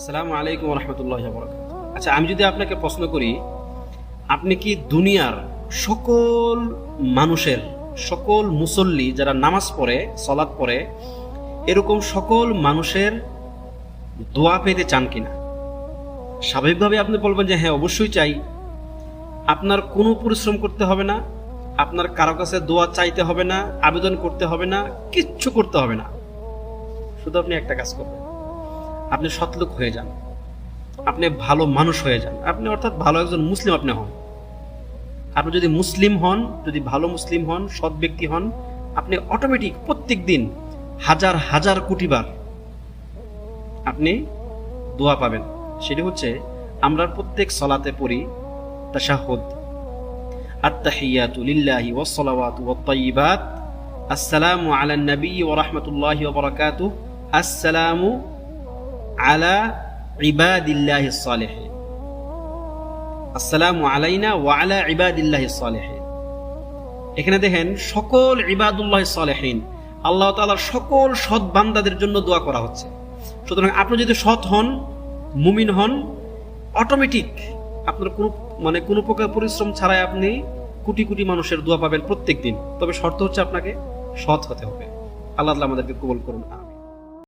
আসসালামু আলাইকুম ওয়া রাহমাতুল্লাহি ওয়া বারাকাতুহু। আচ্ছা, আমি যদি আপনাকে প্রশ্ন করি, আপনি কি দুনিয়ার সকল মানুষের, সকল মুসল্লি যারা নামাজ পড়ে, সালাত পড়ে, এরকম সকল মানুষের দোয়া পেতে চান কিনা? স্বাভাবিকভাবে আপনি বলবেন যে হ্যাঁ, অবশ্যই চাই। আপনার কোনো পরিশ্রম করতে হবে না, আপনার কারো কাছে দোয়া চাইতে হবে না, আবেদন করতে হবে না, কিচ্ছু করতে হবে না। শুধু আপনি একটা কাজ করবেন, আপনি সৎলোক হয়ে যান, আপনি ভালো মানুষ হয়ে যান, আপনি অর্থাৎ ভালো একজন মুসলিম আপনি হন। আপনি যদি মুসলিম হন, যদি ভালো মুসলিম হন, সৎ ব্যক্তি হন, আপনি অটোমেটিক প্রত্যেক দিন হাজার হাজার কোটি বার আপনি দোয়া পাবেন। সেটি হচ্ছে আমরা প্রত্যেক সালাতে পড়ি তাশাহুদ, আত-তাহিয়াতু লিল্লাহি ওয়াস সালাওয়াতু ওয়াত তাইয়্যিবাত, আসসালামু আলান নবী ওয়া রাহমাতুল্লাহি ওয়া বারাকাতুহু, আসসালামু আলা ইবাদিল্লাহিস সালিহিন, আসসালামু আলাইনা ওয়া আলা ইবাদিল্লাহিস সালিহিন। এখানে দেখেন সকল ইবাদুল্লাহিস সালিহিন, আল্লাহ তাআলার সকল সৎ বান্দাদের জন্য দোয়া করা হচ্ছে। সুতরাং আপনি যদি সৎ হন, মুমিন হন, অটোমেটিক আপনার কোনো প্রকার পরিশ্রম ছাড়াই আপনি কোটি কোটি মানুষের দোয়া পাবেন প্রত্যেক দিন। তবে শর্ত হচ্ছে আপনাকে সৎ হতে হবে। আল্লাহ তাআলা আমাদেরকে কবুল করুন।